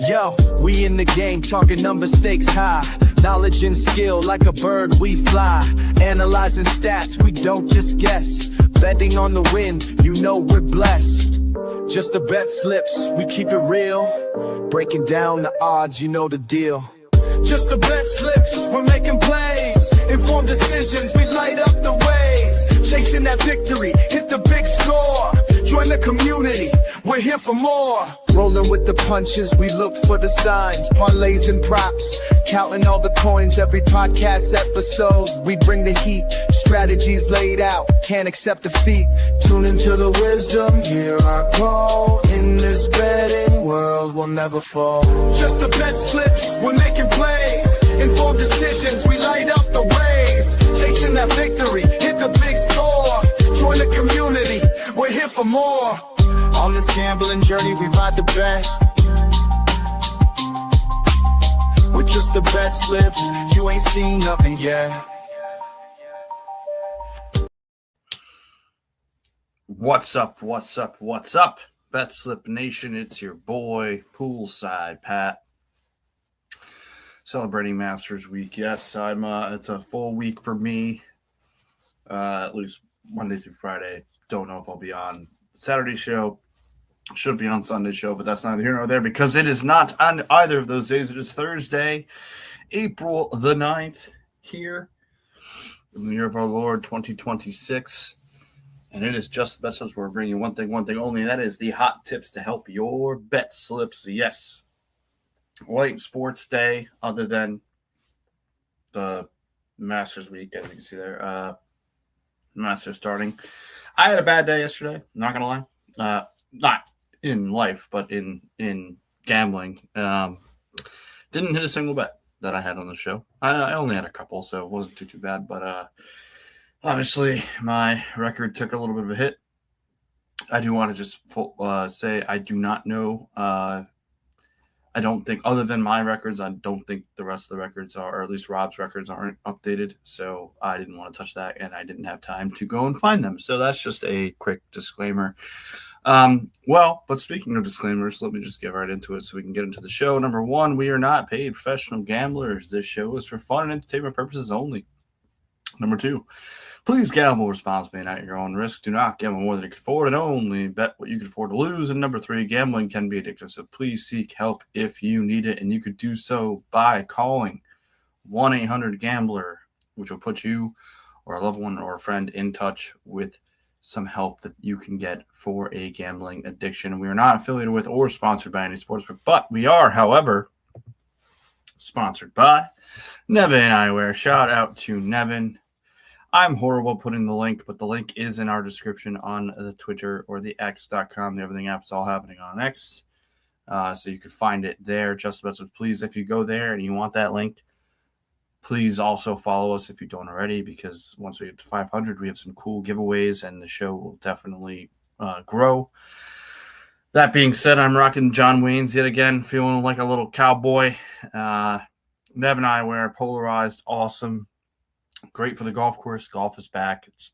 Yo, we in the game, talking number stakes high. Knowledge and skill, like a bird we fly. Analyzing stats, we don't just guess. Betting on the win, you know we're blessed. Just the bet slips, we keep it real. Breaking down the odds, you know the deal. Just the bet slips, we're making plays. Informed decisions, we light up the ways. Chasing that victory, hit the big score. Join the community, we're here for more. Rolling with the punches, we look for the signs. Parlays and props, counting all the coins. Every podcast episode, we bring the heat. Strategies laid out, can't accept defeat. Tune into the wisdom, hear our call. In this betting world, we'll never fall. Just the bet slips, we're making plays. Informed decisions, we light up the ways. Chasing that victory, hit the big score. Join the community, we're here for more. On this gambling journey, we ride the bet. With just the bet slips, you ain't seen nothing yet. What's up? What's up? What's up? Bet Slip Nation, it's your boy, Poolside Pat. Celebrating Masters Week. Yes, it's a full week for me. At least Monday through Friday. Don't know if I'll be on Saturday show. Should be on Sunday show, but that's neither here nor there because it is not on either of those days. It is Thursday, April the 9th here in the year of our Lord 2026. And it is just the bet slips. We're bringing one thing only. That is the hot tips to help your bet slips. Yes. Light sports day other than the Masters week, as you can see there. Masters starting. I had a bad day yesterday, not going to lie. Not in life, but in gambling. Didn't hit a single bet that I had on the show. I only had a couple, so it wasn't too bad. But obviously, my record took a little bit of a hit. I do want to just say I do not know. I don't think, other than my records, I don't think the rest of the records are, or at least Rob's records aren't updated. So I didn't want to touch that, and I didn't have time to go and find them. So that's just a quick disclaimer. But speaking of disclaimers, let me just get right into it so we can get into the show. Number one, we are not paid professional gamblers. This show is for fun and entertainment purposes only. Number two, please gamble responsibly and at your own risk. Do not gamble more than you can afford and only bet what you can afford to lose. And number three, gambling can be addictive, so please seek help if you need it. And you could do so by calling 1-800-GAMBLER, which will put you or a loved one or a friend in touch with some help that you can get for a gambling addiction. We are not affiliated with or sponsored by any sportsbook, but we are, however, sponsored by Nevin Eyewear. Shout out to Nevin. I'm horrible putting the link, but the link is in our description on the Twitter or the X.com. The Everything app's all happening on X. So you can find it there. Just about so please, if you go there and you want that link, please also follow us if you don't already, because once we get to 500, we have some cool giveaways and the show will definitely grow. That being said, I'm rocking John Wayne's yet again, feeling like a little cowboy. Nevin Eyewear, polarized, awesome. Great for the golf course. Golf is back. It's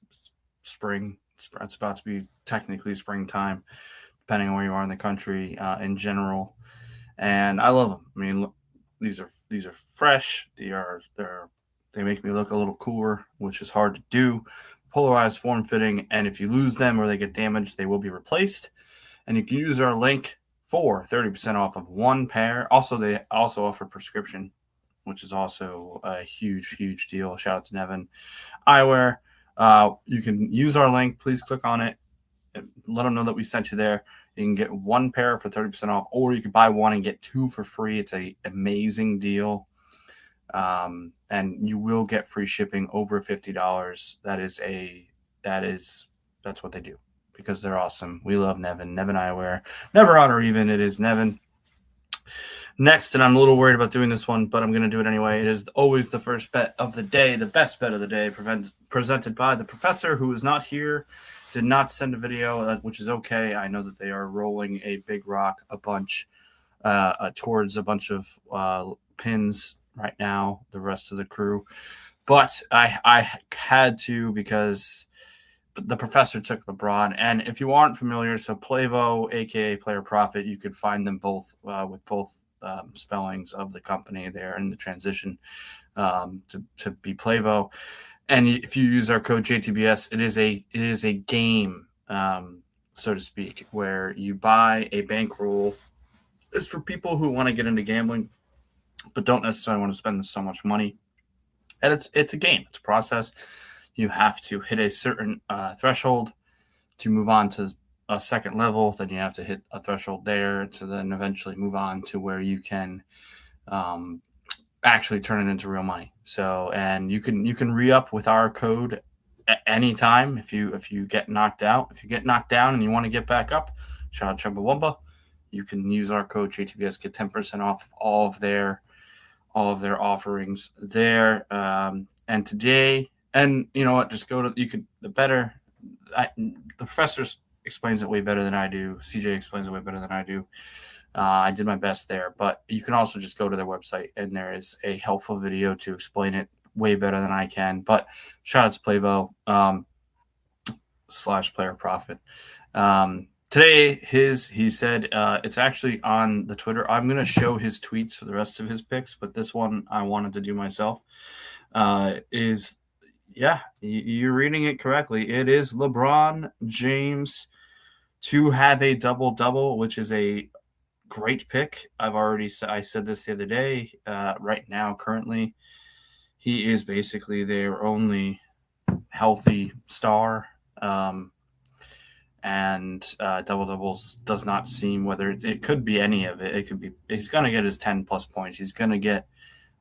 spring. It's about to be technically springtime, depending on where you are in the country in general. And I love them. I mean, these are fresh. They make me look a little cooler, which is hard to do. Polarized, form fitting, and if you lose them or they get damaged, they will be replaced. And you can use our link for 30% off of one pair. Also, they also offer prescription, which is also a huge, huge deal. Shout out to Nevin Eyewear. You can use our link. Please click on it. Let them know that we sent you there. You can get one pair for 30% off, or you can buy one and get two for free. It's an amazing deal. And you will get free shipping over $50. That's what they do because they're awesome. We love Nevin Eyewear. Never odd or even. It is Nevin. Next, and I'm a little worried about doing this one, but I'm going to do it anyway. It is always the first bet of the day, the best bet of the day, presented by the professor, who is not here, did not send a video, which is okay. I know that they are rolling a big rock towards a bunch of pins right now, the rest of the crew. But I had to because the professor took LeBron. And if you aren't familiar, so Playvo, a.k.a. Player Profit, you could find them both with both spellings of the company there in the transition to be Playvo. And if you use our code JTBS, it is a game, so to speak, where you buy a bankroll. It's for people who want to get into gambling, but don't necessarily want to spend so much money. And it's a game. It's a process. You have to hit a certain threshold to move on to a second level. Then you have to hit a threshold there to then eventually move on to where you can actually turn it into real money. So, and you can re-up with our code at any time if you get knocked out. If you get knocked down and you want to get back up, shout out Chumbawamba, you can use our code JTBS, get 10% off of all of their offerings there. And today, and you know what, just go to, the professor explains it way better than I do. CJ explains it way better than I do. I did my best there, but you can also just go to their website and there is a helpful video to explain it way better than I can. But shout out to Playvo / Player Profit. Today, he said it's actually on the Twitter. I'm going to show his tweets for the rest of his picks, but this one I wanted to do myself. You're reading it correctly. It is LeBron James to have a double-double, which is a great pick. I said this the other day. Right now, currently, he is basically their only healthy star. And double-doubles does not seem, whether it could be any of it. It could be, he's going to get his 10-plus points. He's going to get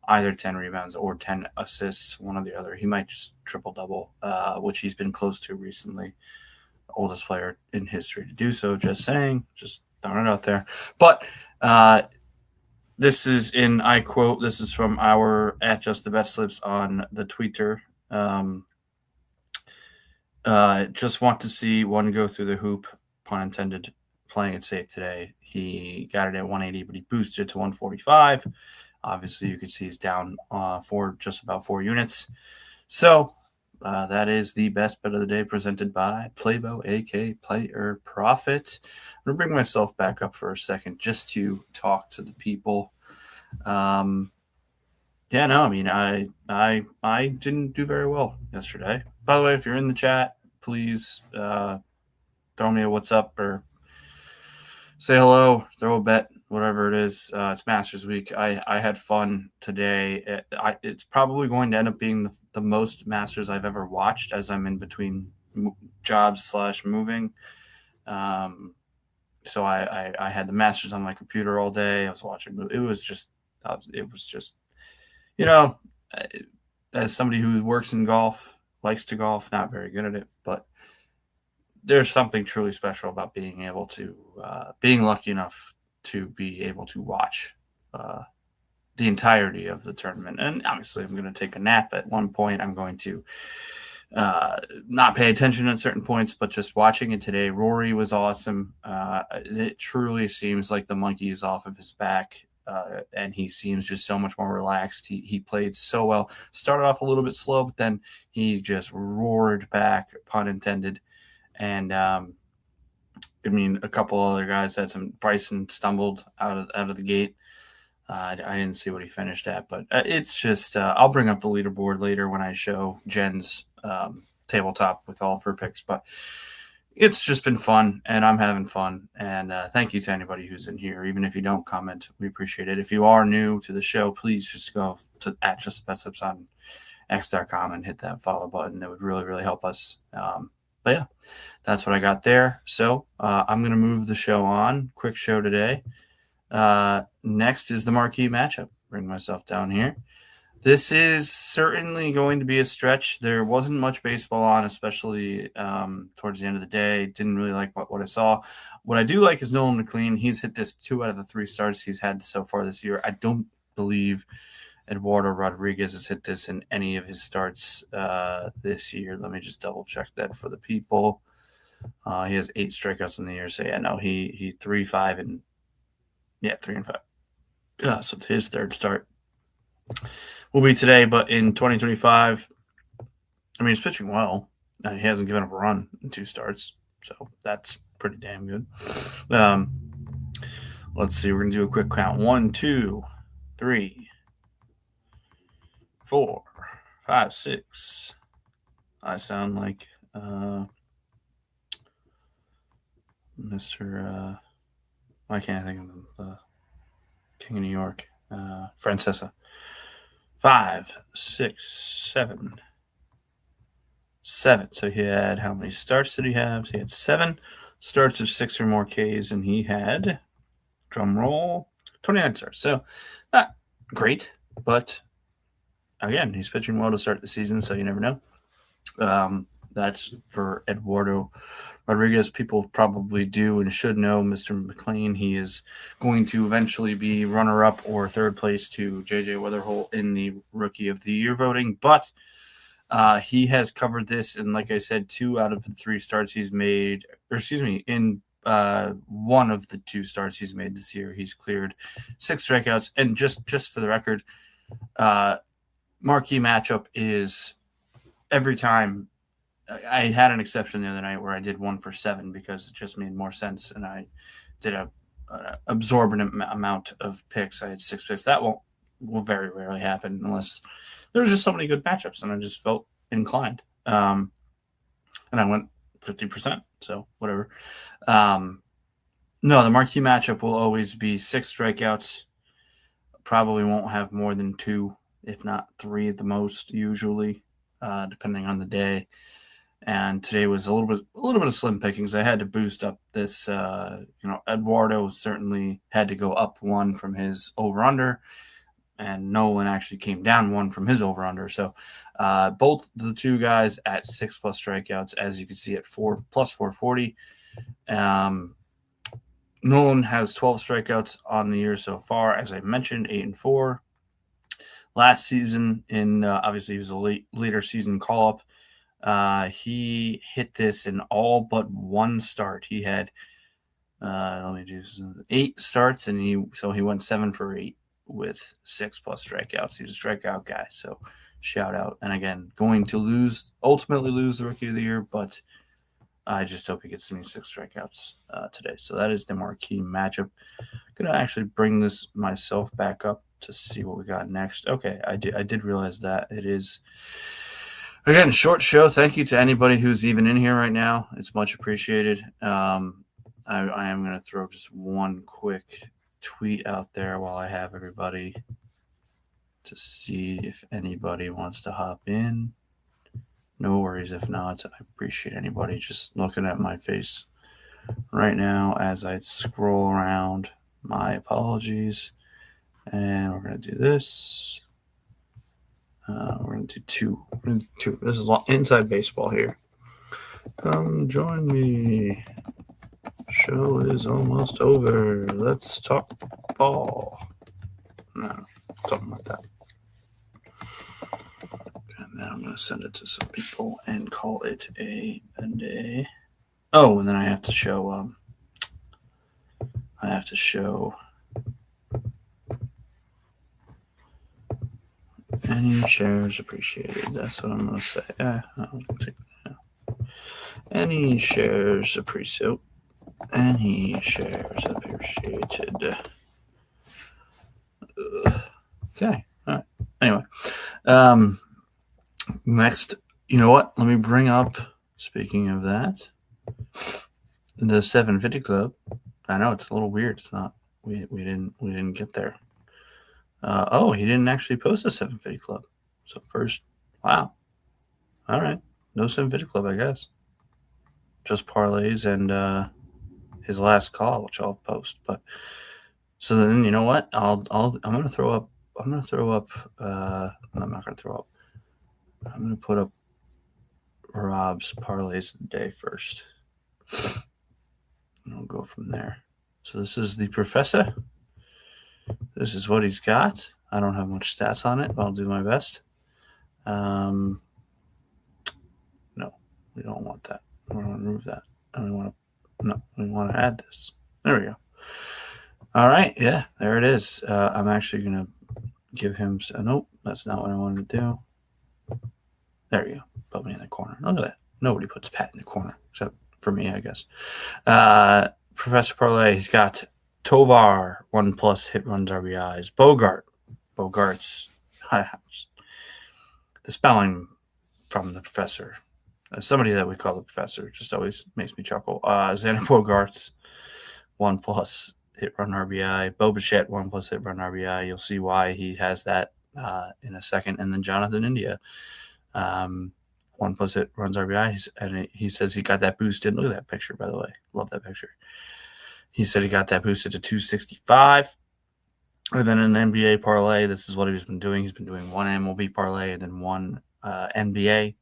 either 10 rebounds or 10 assists, one or the other. He might just triple-double, which he's been close to recently. Oldest player in history to do so, just saying. Just throwing it out there. But this is I quote, this is from our @JustTheBestSlips on the Twitter. Just want to see one go through the hoop, pun intended, playing it safe today. He got it at 180, but he boosted it to 145. Obviously, you can see he's down for just about 4 units. So that is the best bet of the day presented by Playbo, a.k.a. Player Profit. I'm going to bring myself back up for a second just to talk to the people. I didn't do very well yesterday. By the way, if you're in the chat, please throw me a what's up or say hello, throw a bet, whatever it is. It's Masters Week. I had fun today. It's probably going to end up being the most Masters I've ever watched as I'm in between jobs / moving. So I had the Masters on my computer all day. I was watching. It was just, as somebody who works in golf, likes to golf, not very good at it, but there's something truly special about being able to, being lucky enough to be able to watch the entirety of the tournament. And obviously, I'm going to take a nap at one point. I'm going to not pay attention at certain points, but just watching it today, Rory was awesome. It truly seems like the monkey is off of his back. And he seems just so much more relaxed. He played so well. Started off a little bit slow, but then he just roared back, pun intended. And a couple other guys had some. Bryson stumbled out of the gate. I didn't see what he finished at, but it's just. I'll bring up the leaderboard later when I show Jen's tabletop with all of her picks. But it's just been fun, and I'm having fun. And thank you to anybody who's in here. Even if you don't comment, we appreciate it. If you are new to the show, please just go to @JustTheBestSlips on X.com and hit that follow button. That would really, really help us. But yeah, that's what I got there. So I'm going to move the show on. Quick show today. Next is the marquee matchup. Bring myself down here. This is certainly going to be a stretch. There wasn't much baseball on, especially towards the end of the day. Didn't really like what I saw. What I do like is Nolan McLean. He's hit this 2 out of the 3 starts he's had so far this year. I don't believe Eduardo Rodriguez has hit this in any of his starts this year. Let me just double check that for the people. He has 8 strikeouts in the year. So yeah, no, he 3-5 and 3-5. So his third start will be today, but in 2025, he's pitching well. He hasn't given up a run in 2 starts, so that's pretty damn good. Let's see. We're going to do a quick count. 1, 2, 3, 4, 5, 6. I sound like Mr. Why can't I think of the King of New York? Francesa. 5, 6, 7. 7. So he had, how many starts did he have? So he had 7 starts of 6 or more Ks, and he had, drum roll, 29 starts. So not great, but again, he's pitching well to start the season, so you never know. That's for Eduardo Rodriguez. People probably do and should know Mr. McLean. He is going to eventually be runner-up or third place to J.J. Weatherholt in the Rookie of the Year voting, but he has covered this, and like I said, 2 out of the 3 starts he's made, in 1 of the 2 starts he's made this year, he's cleared 6 strikeouts. And just for the record, marquee matchup is every time. I had an exception the other night where I did 1 for 7 because it just made more sense, and I did a absorbent amount of picks. I had 6 picks. That will very rarely happen unless there's just so many good matchups, and I just felt inclined. And I went 50%, so whatever. No, the marquee matchup will always be 6 strikeouts. Probably won't have more than 2, if not 3 at the most, usually, depending on the day. And today was a little bit of slim pickings. I had to boost up this. Eduardo certainly had to go up 1 from his over/under, and Nolan actually came down 1 from his over/under. So both the 2 guys at 6+ strikeouts, as you can see at 4 plus 440. Nolan has 12 strikeouts on the year so far, as I mentioned, 8-4. Last season, obviously he was a later season call-up. He hit this in all but 1 start. He had 8 starts, and he went 7 for 8 with 6+ strikeouts. He's a strikeout guy, so shout out. And again, going to ultimately lose the Rookie of the Year, but I just hope he gets me 6 strikeouts today. So that is the marquee matchup. I'm gonna actually bring this myself back up to see what we got next. Okay, I did realize that it is. Again, short show. Thank you to anybody who's even in here right now. It's much appreciated. I am going to throw just one quick tweet out there while I have everybody to see if anybody wants to hop in. No worries if not. I appreciate anybody just looking at my face right now as I scroll around. My apologies. And we're going to do this. We're going to do 2. This is inside baseball here. Come join me. Show is almost over. Let's talk ball. No, something like that. And then I'm going to send it to some people and call it a day. Oh, and then I have to show. Any shares appreciated. That's what I'm going to say. Any shares appreciated. Any shares appreciated. Okay. All right. Anyway. Next, you know what? Let me bring up, speaking of that, the 750 Club. I know it's a little weird. It's not. We didn't get there. He didn't actually post a 750 Club. So first, wow. All right, no 750 Club, I guess. Just parlays and his last call, which I'll post. But so then, you know what? I'm gonna throw up. I'm not gonna throw up. I'm gonna put up Rob's parlays of the day first. And we'll go from there. So this is the professor. This is what he's got. I don't have much stats on it, but I'll do my best. No, we don't want that. We want to remove that. And we want to add this. There we go. All right. Yeah, there it is. I'm actually going to give him. Nope, that's not what I wanted to do. There you go. Put me in the corner. Look at that. Nobody puts Pat in the corner except for me, I guess. Professor Parlay, he's got Tovar, 1+ hit runs RBIs. Bogarts. The spelling from the professor. Somebody that we call the professor just always makes me chuckle. Xander Bogaerts, 1+ hit run RBI. Bo Bichette, 1+ hit run RBI. You'll see why he has that in a second. And then Jonathan India, 1+ hit runs RBI. And he says he got that boosted. Look at that picture, by the way. Love that picture. He said he got that boosted to 265. And then an NBA parlay, this is what he's been doing. He's been doing one MLB parlay and then one NBA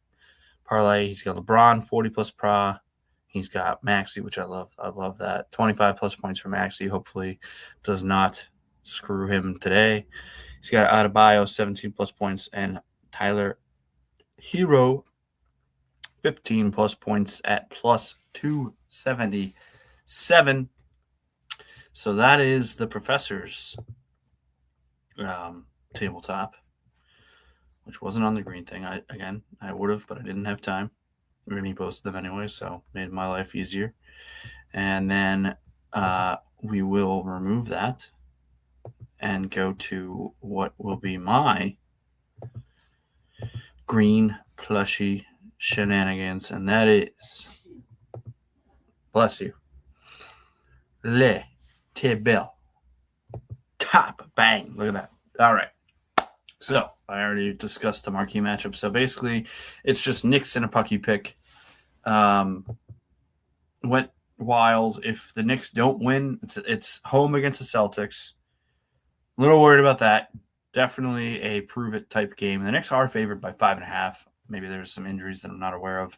parlay. He's got LeBron, 40+ pra. He's got Maxey, which I love. I love that. 25+ points for Maxey. Hopefully does not screw him today. He's got Adebayo, 17+ points, and Tyler Hero, 15+ points at +277. So that is the professor's tabletop, which wasn't on the green thing. I would have, but I didn't have time. He posted them anyway, so made my life easier. And then we will remove that and go to what will be my green plushy shenanigans, and that is, bless you, Le Table Top. Bang. Look at that. All right. So I already discussed the marquee matchup. So basically, it's just Knicks and a Pucky pick. Went wild. If the Knicks don't win, it's home against the Celtics. A little worried about that. Definitely a prove it type game. The Knicks are favored by 5.5. Maybe there's some injuries that I'm not aware of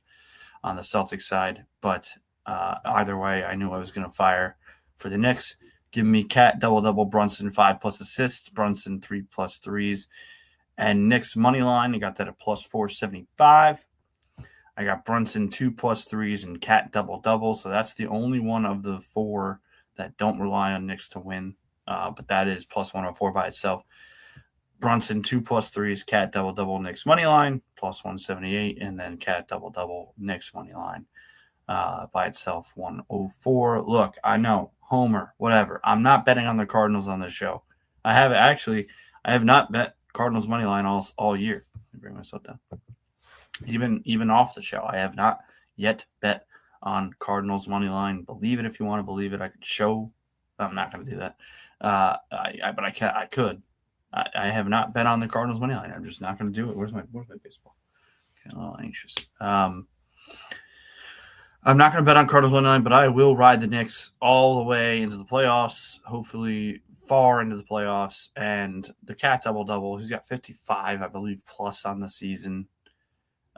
on the Celtics side, but either way, I knew I was going to fire for the Knicks. Give me Cat double Brunson 5+ assists, Brunson 3+ threes, and Knicks money line. I got that at +475. I got Brunson 2+ threes and Cat double. So that's the only one of the four that don't rely on Knicks to win. But that is +104 by itself. Brunson 2+ threes, Cat double, Knicks money line +178, and then Cat double, Knicks money line by itself 104. Look, I know Homer, whatever. I'm not betting on the Cardinals on this show. I have not bet Cardinals money line all year. Let me bring myself down. Even off the show, I have not yet bet on Cardinals money line. Believe it if you want to believe it. I could show. I'm not going to do that. But I can. I could. I have not bet on the Cardinals money line. I'm just not going to do it. Where's my baseball? Okay, a little anxious. I'm not going to bet on Cardinals money line, but I will ride the Knicks all the way into the playoffs. Hopefully, far into the playoffs. And the Cat double. He's got 55, I believe, plus on the season.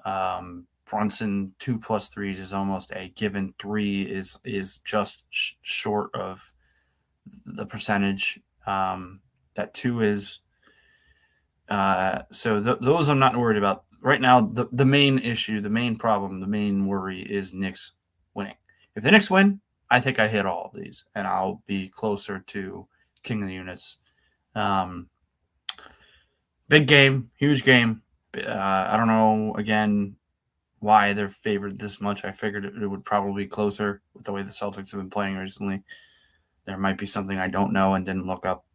Brunson 2+ threes is almost a given. 3 is just short of the percentage. That 2 is. So those I'm not worried about. Right now, the main issue, the main problem, the main worry is Knicks winning. If the Knicks win, I think I hit all of these, and I'll be closer to king of the units. Big game, huge game. I don't know, again, why they're favored this much. I figured it would probably be closer with the way the Celtics have been playing recently. There might be something I don't know and didn't look up.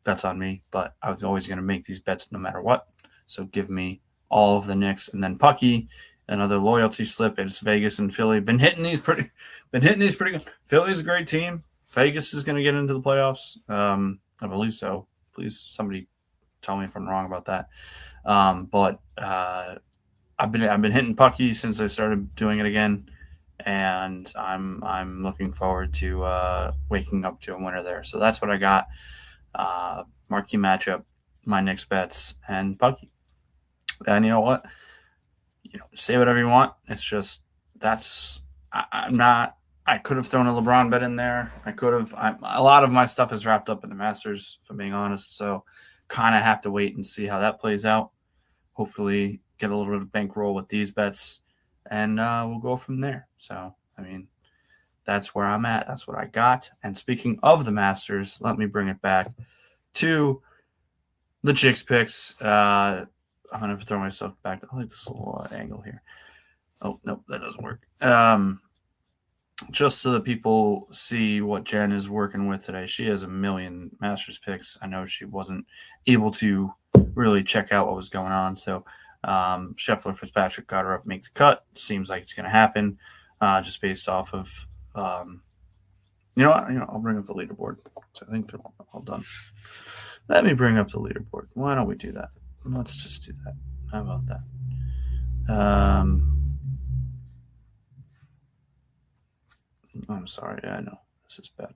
That's on me, but I was always going to make these bets no matter what. So give me all of the Knicks, and then Pucky, another loyalty slip. It's Vegas and Philly. Been hitting these pretty good. Philly's a great team. Vegas is going to get into the playoffs. I believe so. Please, somebody tell me if I'm wrong about that. But I've been hitting Pucky since I started doing it again, and I'm looking forward to waking up to a winner there. So that's what I got. Marquee matchup, my Knicks bets, and Pucky. And you know what? Say whatever you want. It's just I'm not. I could have thrown a LeBron bet in there. I could have. A lot of my stuff is wrapped up in the Masters, if I'm being honest. So kind of have to wait and see how that plays out. Hopefully get a little bit of bankroll with these bets, and we'll go from there. So, that's where I'm at. That's what I got. And speaking of the Masters, let me bring it back to the Chicks picks. I'm going to throw myself back. I like this little angle here. Oh, nope, that doesn't work. just so that people see what Jen is working with today. She has a million Masters picks. I know she wasn't able to really check out what was going on. So Scheffler Fitzpatrick got her up, make the cut. Seems like it's going to happen, just based off of. You know what? I'll bring up the leaderboard. So I think they're all done. Let me bring up the leaderboard. Why don't we do that? Let's just do that. How about that? I'm sorry. I know this is bad.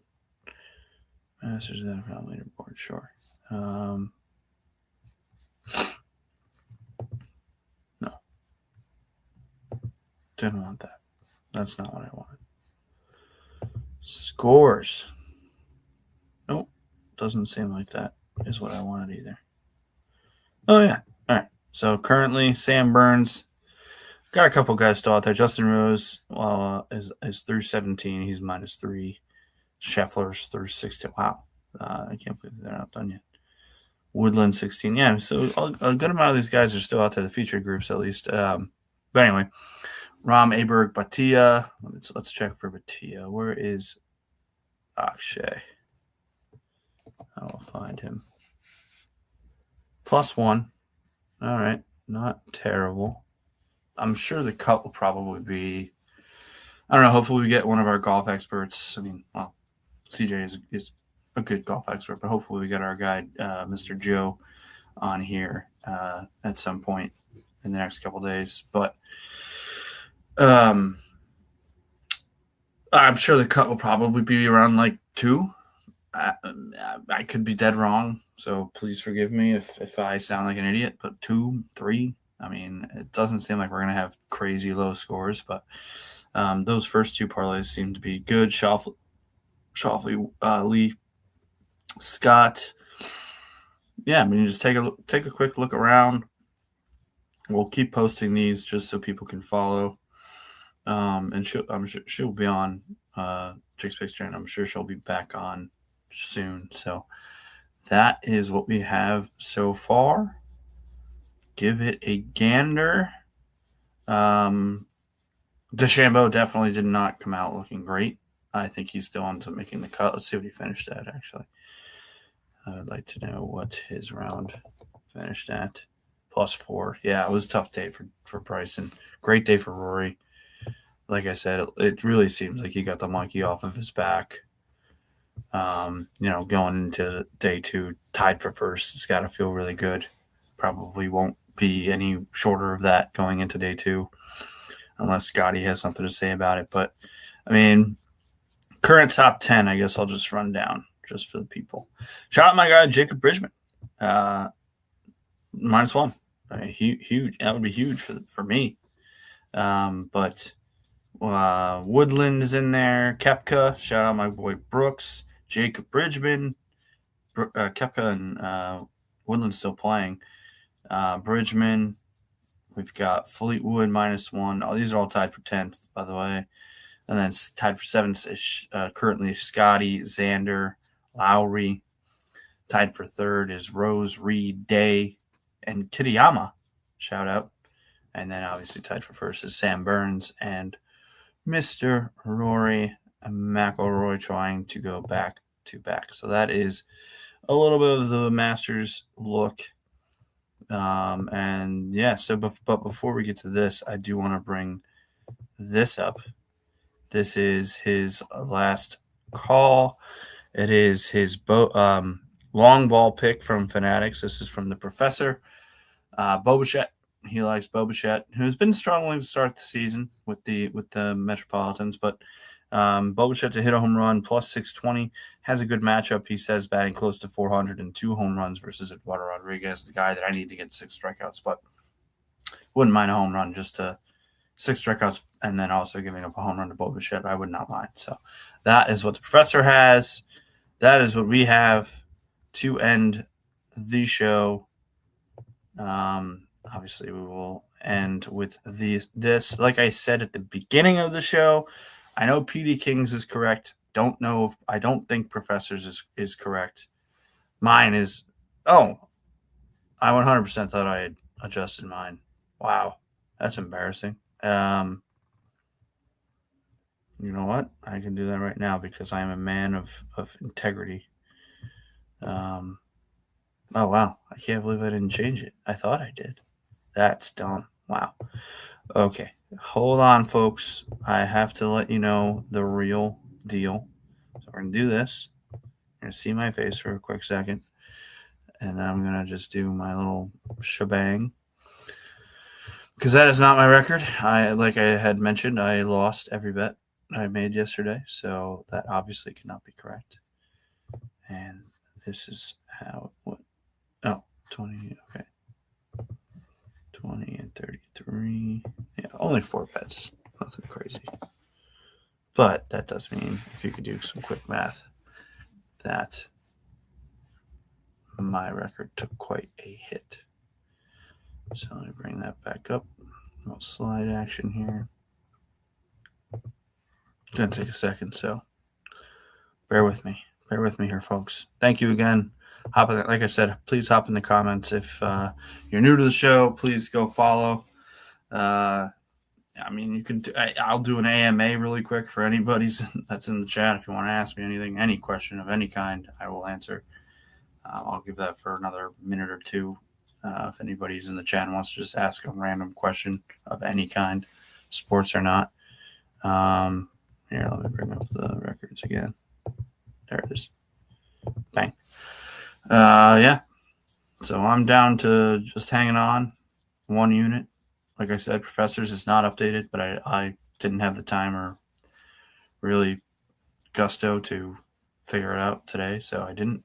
Masters NFL leaderboard. Sure. No, didn't want that. That's not what I wanted. Scores. Nope. Doesn't seem like that is what I wanted either. Oh, yeah. All right. So currently, Sam Burns. Got a couple guys still out there. Justin Rose is through 17. He's -3. Scheffler's through 16. Wow. I can't believe they're not done yet. Woodland 16. Yeah, so a good amount of these guys are still out there, the featured groups at least. But anyway, Ram Aberg Batia. Let's check for Batia. Where is Akshay? I will find him. +1. All right. Not terrible. I'm sure the cut will probably be, I don't know, hopefully we get one of our golf experts. I mean, well, CJ is a good golf expert, but hopefully we get our guy, Mr. Joe, on here at some point in the next couple days. But I'm sure the cut will probably be around like 2. I could be dead wrong, so please forgive me if I sound like an idiot, but 2, 3, I mean, it doesn't seem like we're going to have crazy low scores, but those first 2 parlays seem to be good. Schauffele, Lee, Scott. Yeah, I mean, just take a quick look around. We'll keep posting these just so people can follow. And I'm sure she'll be on Jake's Picks channel. I'm sure she'll be back on soon. So that is what we have so far. Give it a gander. DeChambeau definitely did not come out looking great. I think he's still on to making the cut. Let's see what he finished at, actually. I would like to know what his round finished at. +4. Yeah, it was a tough day for Bryson. Great day for Rory. Like I said, it really seems like he got the monkey off of his back. Going into day 2, tied for first, it's got to feel really good. Probably won't be any shorter of that going into day 2, unless Scotty has something to say about it. But, I mean, current top 10, I guess I'll just run down just for the people. Shout out my guy, Jacob Bridgman. -1. I mean, huge. That would be huge for me. But Woodland is in there. Koepka. Shout out my boy Brooks. Jacob Bridgman. Koepka and Woodland still playing. Bridgman. We've got Fleetwood -1. Oh, these are all tied for 10th, by the way. And then tied for 7th is currently Scotty, Xander, Lowry. Tied for 3rd is Rose, Reed, Day, and Kitayama. Shout out. And then obviously tied for 1st is Sam Burns and Mr. Rory McIlroy trying to go back to back. So that is a little bit of the Masters look. And yeah, but before we get to this, I do want to bring this up. This is his last call. It is his long ball pick from Fanatics. This is from the professor. Bo Bichette. He likes Bo Bichette, who's been struggling to start the season with the Metropolitans, but Bo Bichette to hit a home run +620, has a good matchup. He says batting close to 400 and 2 home runs versus Eduardo Rodriguez, the guy that I need to get 6 strikeouts, but wouldn't mind a home run just to 6 strikeouts and then also giving up a home run to Bo Bichette. I would not mind. So that is what the professor has. That is what we have to end the show. Obviously, we will end with this. Like I said at the beginning of the show, I know PD Kings is correct. I don't think Professor's is correct. Mine is. Oh, I 100% thought I had adjusted mine. Wow, that's embarrassing. You know what? I can do that right now because I am a man of integrity. Oh, wow. I can't believe I didn't change it. I thought I did. That's dumb. Wow. Okay. Hold on, folks. I have to let you know the real deal. So we're going to do this. You're going to see my face for a quick second. And then I'm going to just do my little shebang. Because that is not my record. Like I had mentioned, I lost every bet I made yesterday. So that obviously cannot be correct. And this is how it went. Oh, 20. Okay. 20 and 33. Yeah, only 4 bets. Nothing crazy. But that does mean, if you could do some quick math, that my record took quite a hit. So let me bring that back up. No slide action here. It's going to take a second, so bear with me. Bear with me here, folks. Thank you again. Like I said, please hop in the comments. If you're new to the show, please go follow. I mean, you can. I'll do an AMA really quick for anybody that's in the chat. If you want to ask me anything, any question of any kind, I will answer. I'll give that for another minute or two. If anybody's in the chat and wants to just ask a random question of any kind, sports or not. Here, let me bring up the records again. There it is. Bang. Yeah. So I'm down to just hanging on 1 unit. Like I said, Professors is not updated, but I didn't have the time or really gusto to figure it out today, so I didn't.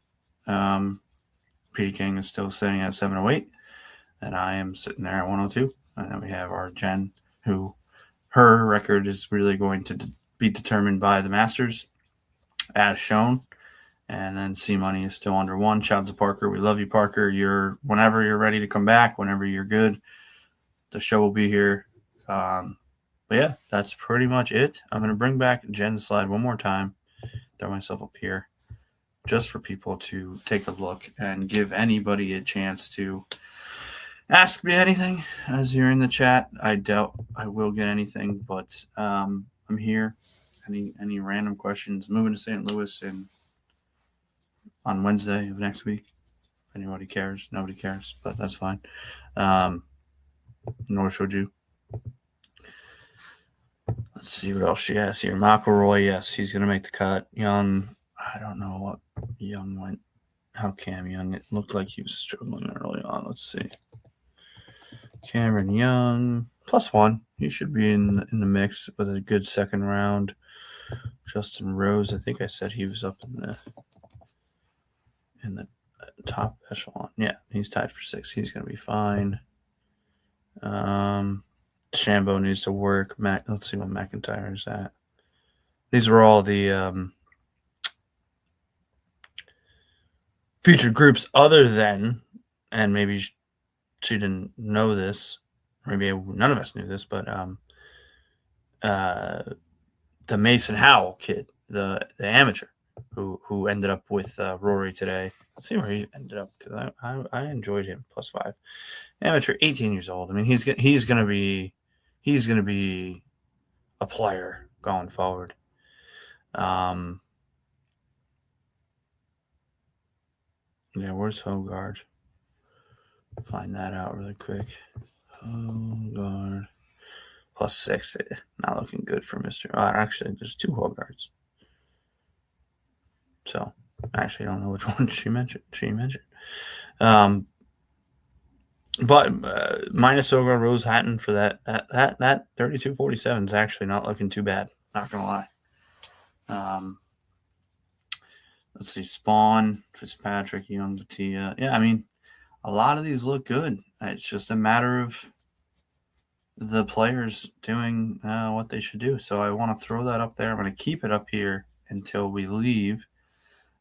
Petey King is still sitting at 708, and I am sitting there at 102. And then we have our Jen, who her record is really going to be determined by the Masters, as shown. And then C Money is still under 1. Shout out to Parker. We love you, Parker. Whenever you're ready to come back, whenever you're good, the show will be here. But yeah, that's pretty much it. I'm going to bring back Jen's slide one more time. Throw myself up here just for people to take a look and give anybody a chance to ask me anything as you're in the chat. I doubt I will get anything, but I'm here. Any random questions? Moving to St. Louis on Wednesday of next week. If anybody cares, nobody cares, but that's fine. Nor should you. Let's see what else she has here. McElroy, yes, he's going to make the cut. Young, I don't know what Young went. How Cam Young? It looked like he was struggling early on. Let's see. Cameron Young, +1. He should be in the mix with a good second round. Justin Rose, I think I said he was up in the top echelon. Yeah, he's tied for 6. He's going to be fine. Shambo needs to work. Let's see what McIntyre is at. These were all the featured groups other than, and maybe she didn't know this, maybe none of us knew this, but the Mason Howell kid, the amateur, who ended up with Rory today. Let's see where he ended up, because I enjoyed him. +5. Amateur, 18 years old. I mean, he's gonna be a player going forward. Yeah, where's Hogard? Find that out really quick. Hogard +6. Not looking good for Mr. Actually, there's 2 Hogards. So, actually, I don't know which one she mentioned. But minus Hogard, Rose Hatton for that 32.47 is actually not looking too bad. Not gonna lie. Let's see, Spawn, Fitzpatrick, Young, Batia. Yeah, I mean, a lot of these look good. It's just a matter of the players doing what they should do. So I want to throw that up there. I'm going to keep it up here until we leave.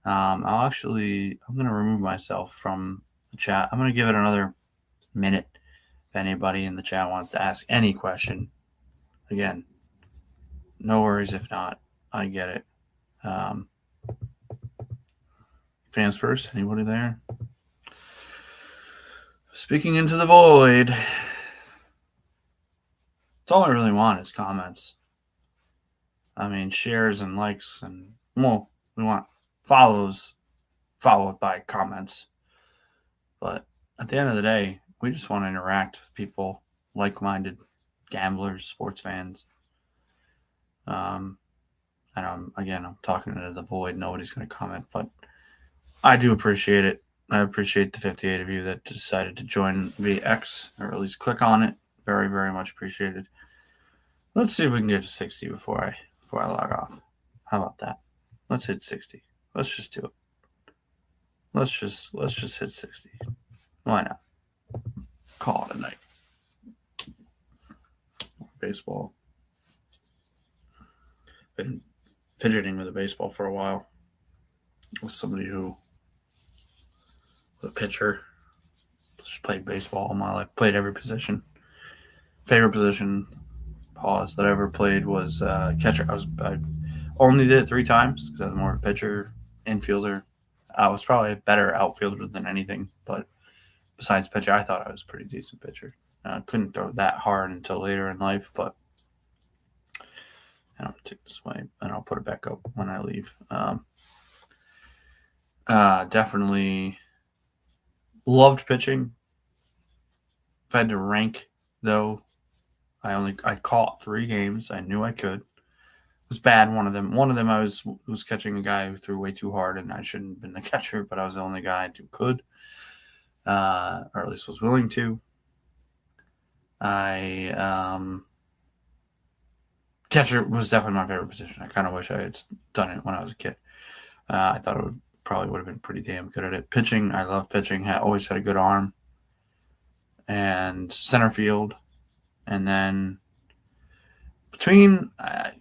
I'm going to remove myself from the chat. I'm going to give it another minute if anybody in the chat wants to ask any question. Again, no worries if not. I get it. Fans first. Anybody there? Speaking into the void. That's all I really want is comments. shares and likes, and well, we want follows followed by comments. But at the end of the day, we just want to interact with people, like-minded gamblers, sports fans. And I'm talking into the void. Nobody's going to comment, but I do appreciate it. I appreciate the 58 of you that decided to join via X, or at least click on it. Very, very much appreciated. Let's see if we can get to 60 before I log off. How about that? Let's hit 60. Let's just do it. Let's just hit 60. Why not? Call it a night. Baseball. Been fidgeting with a baseball for a while. With somebody who was a pitcher. Just played baseball all my life. Played every position. Favorite position, pause, that I ever played was catcher. I only did it 3 times because I was more of a pitcher, infielder. I was probably a better outfielder than anything, but besides pitcher, I thought I was a pretty decent pitcher. Couldn't throw that hard until later in life, but I'm going to take this away, and I'll put it back up when I leave. Definitely loved pitching. If I had to rank, though, I caught 3 games. I knew I could. It was bad, one of them. One of them I was catching a guy who threw way too hard, and I shouldn't have been the catcher, but I was the only guy who could, or at least was willing to. Catcher was definitely my favorite position. I kind of wish I had done it when I was a kid. I thought it probably would have been pretty damn good at it. Pitching, I love pitching. I always had a good arm. And center field. And then between, I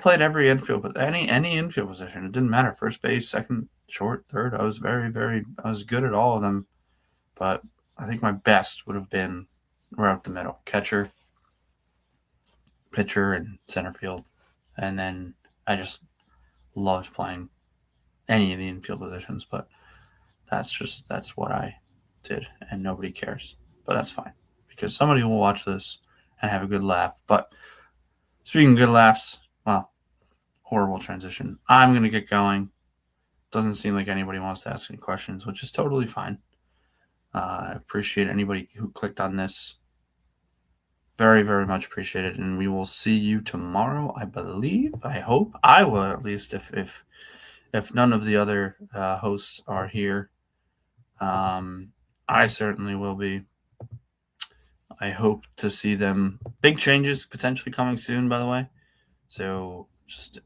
played every infield, but any infield position. It didn't matter. First base, second, short, third. I was I was good at all of them. But I think my best would have been right up the middle. Catcher, pitcher, and center field. And then I just loved playing any of the infield positions, but that's what I did, and nobody cares. But that's fine, because somebody will watch this and have a good laugh. But speaking of good laughs, well, horrible transition. I'm going to get going. Doesn't seem like anybody wants to ask any questions, which is totally fine. I appreciate anybody who clicked on this. Very, very much appreciated, and we will see you tomorrow, I believe. I hope. I will, at least, if none of the other hosts are here. I certainly will be. I hope to see them. Big changes potentially coming soon, by the way. So just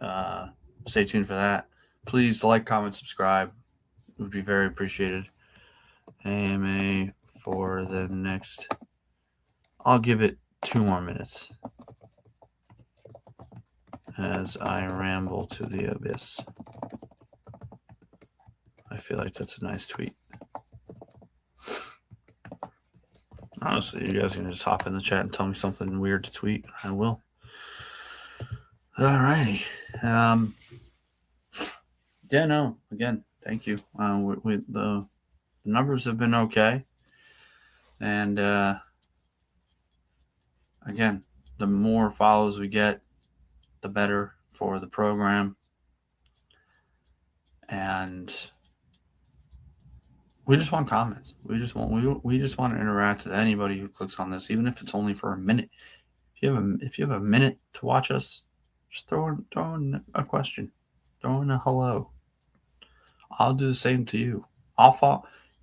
stay tuned for that. Please like, comment, subscribe. It would be very appreciated. AMA for the next. I'll give it 2 more minutes as I ramble to the abyss. I feel like that's a nice tweet. Honestly, you guys can just hop in the chat and tell me something weird to tweet. I will. Alrighty. Yeah, no. Again, thank you. The numbers have been okay, and again, the more follows we get, the better for the program, and we just want comments. We just want to interact with anybody who clicks on this, even if it's only for a minute. If you have a minute to watch us, just throw in a question, throw in a hello. I'll do the same to you.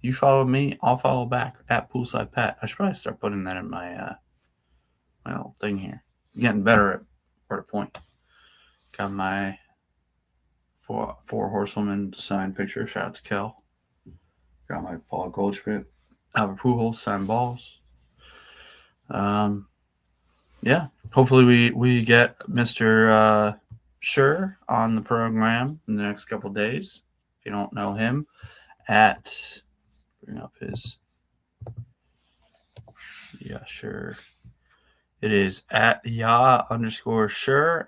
You follow me, I'll follow back at Poolside Pat. I should probably start putting that in my my little thing here. I'm getting better at where to point. Got my four horsewomen signed picture. Shout out to Kel. Got my Paul Goldschmidt, Albert Pujols signed balls. Yeah. Hopefully we get Mr. Schur on the program in the next couple of days. If you don't know him, bring up his. Yeah, sure. It is at @Ya_Schur, SHER,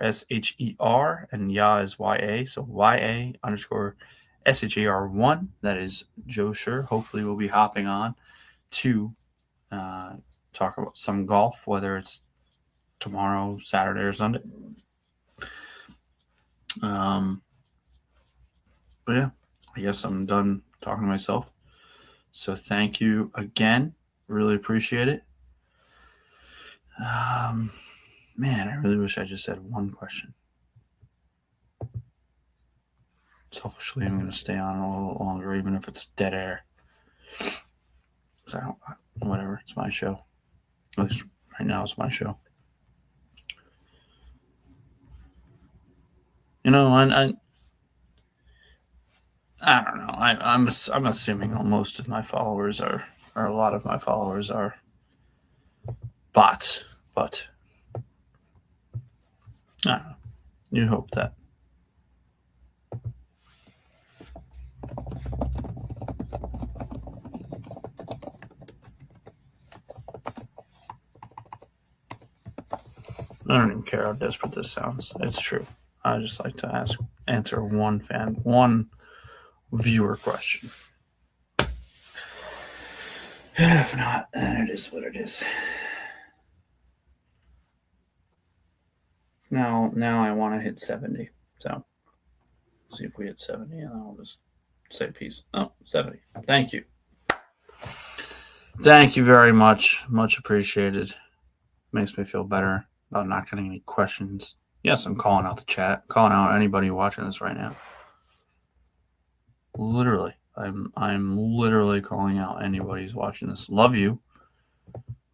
and Ya is YA, so YA_SHER1. That is Joe Schur. Hopefully, we'll be hopping on to talk about some golf, whether it's tomorrow, Saturday, or Sunday. But yeah, I guess I'm done talking to myself. So thank you again. Really appreciate it. Man, I really wish I just had one question. Selfishly, I'm going to stay on a little longer, even if it's dead air. So I don't, whatever, it's my show. At least right now, it's my show. You know, and I don't know. I'm assuming most of my followers are, or a lot of my followers are bots, but I don't know. You hope that. I don't even care how desperate this sounds. It's true. I just like to answer one viewer question. If not, then it is what it is. Now I want to hit 70. So see if we hit 70, and I'll just say peace. Oh, 70. Thank you. Thank you very much. Much appreciated. Makes me feel better about not getting any questions. Yes, I'm calling out the chat, calling out anybody watching this right now. Literally. I'm literally calling out anybody who's watching this. Love you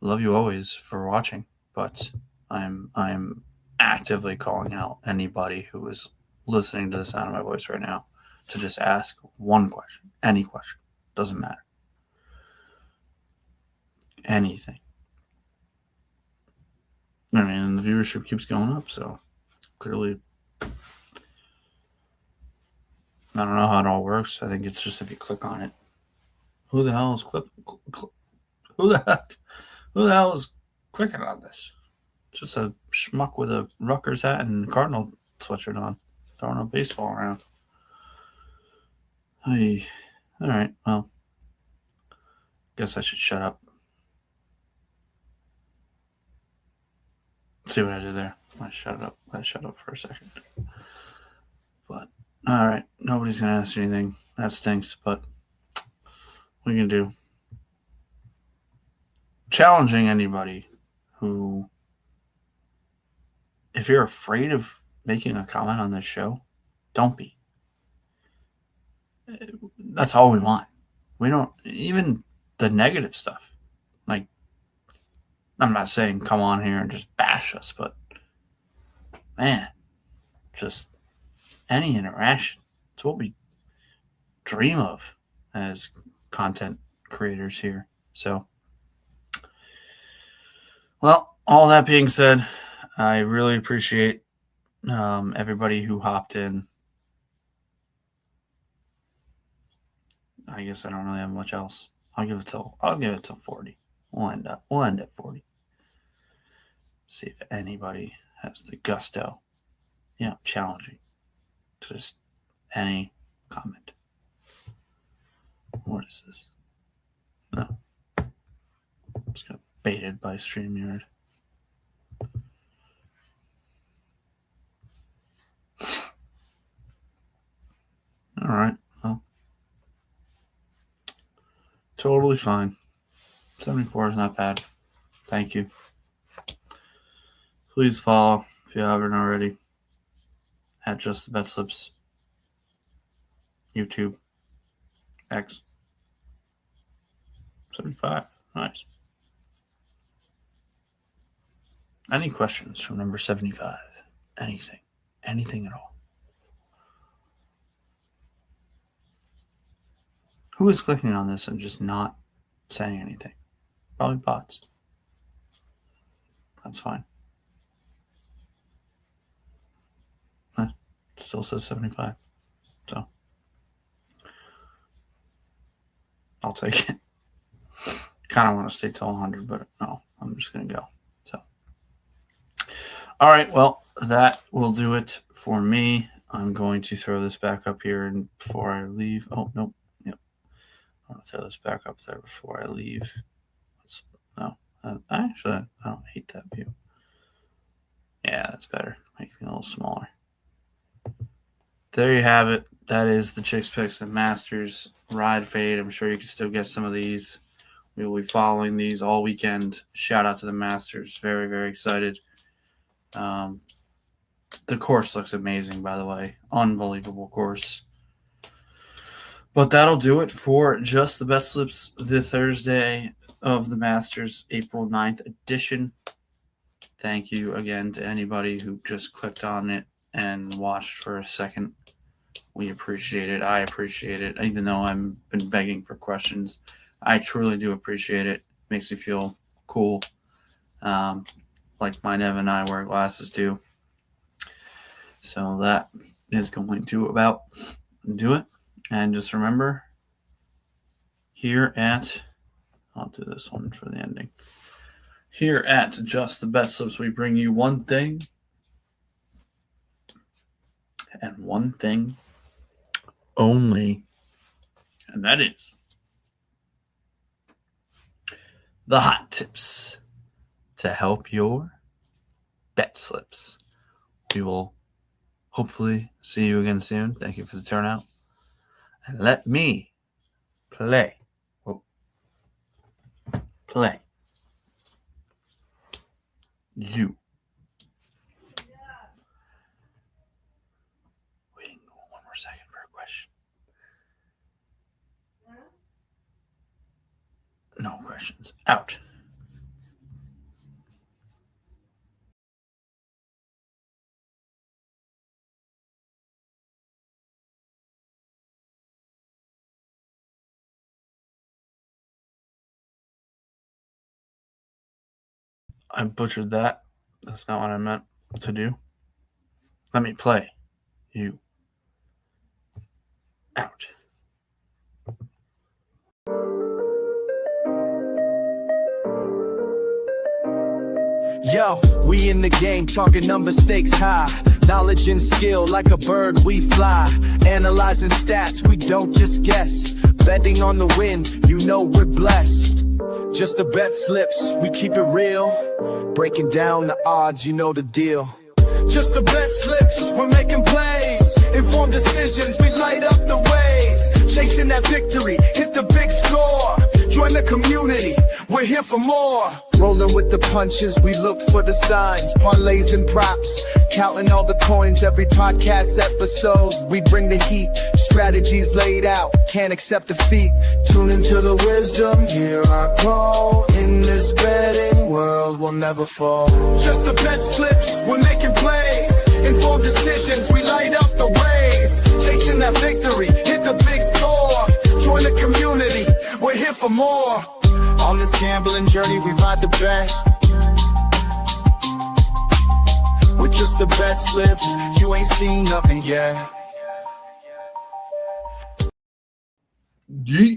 always for watching, but I'm actively calling out anybody who is listening to the sound of my voice right now to just ask one question, any question, doesn't matter, anything. I mean, the viewership keeps going up, so clearly, I don't know how it all works. I think it's just if you click on it. Who the hell is who the hell is clicking on this? Just a schmuck with a Rutgers hat and Cardinal sweatshirt on, throwing a baseball around. Hey, all right. Well, guess I should shut up. See what I did there? I shut up for a second. But all right, nobody's gonna ask anything. That stinks. But what are you gonna do? Challenging anybody who, if you're afraid of making a comment on this show, don't be. That's all we want. We don't even the negative stuff. Like, I'm not saying come on here and just bash us, but man, just any interaction. It's what we dream of as content creators here. So, well, all that being said, I really appreciate everybody who hopped in. I guess I don't really have much else. I'll give it till 40. We'll end at 40. See if anybody has the gusto. Yeah, challenging. Just any comment. What is this? No. Just got baited by StreamYard. All right. Well, totally fine. 74 is not bad. Thank you. Please follow if you haven't already at Just the Bet Slips. YouTube. X. 75. Nice. Any questions from number 75? Anything. Anything at all. Who is clicking on this and just not saying anything? Probably bots. That's fine. It still says 75. So I'll take it. Kind of want to stay till 100, but no, I'm just going to go. So, all right. Well, that will do it for me. I'm going to throw this back up here and before I leave. Oh, nope. Yep. I want to throw this back up there before I leave. Actually, I don't hate that view. Yeah, that's better. Make me a little smaller. there you have it. That is the Chicks Picks and Masters Ride Fade. I'm sure you can still get some of these. We will be following these all weekend. Shout out to the Masters. Very, very excited. The course looks amazing, by the way. Unbelievable course. But that'll do it for just the Bet Slips, the Thursday of the Masters, April 9th edition. Thank you again to anybody who just clicked on it and watched for a second. We appreciate it. I appreciate it. Even though I've been begging for questions, I truly do appreciate it. Makes me feel cool. Like my Nev and I wear glasses too. So that is going to about do it. And just remember, here at, I'll do this one for the ending. Here at Just the Bet Slips, we bring you one thing and one thing only, and that is the hot tips to help your bet slips. We will hopefully see you again soon. Thank you for the turnout. And let me play. You. Waiting one more second for a question. No questions. Out. I butchered that. That's not what I meant to do. Let me play. You. Out. Yo, we in the game, talking number stakes high. Knowledge and skill, like a bird we fly. Analyzing stats, we don't just guess. Betting on the win, you know we're blessed. Just the bet slips, we keep it real. Breaking down the odds, you know the deal. Just the bet slips, we're making plays. Informed decisions, we light up the ways. Chasing that victory, hit the big score. Join the community, we're here for more. Rolling with the punches, we look for the signs. Parlays and props, counting all the coins. Every podcast episode, we bring the heat. Strategies laid out, can't accept defeat. Tune into the wisdom, hear our call. In this betting world, we'll never fall. Just the bet slips, we're making plays. Informed decisions, we light up the ways. Chasing that victory, hit the big score. Join the community, we're here for more. On this gambling journey, we ride the bet. With just the bet slips, you ain't seen nothing yet. Yeet.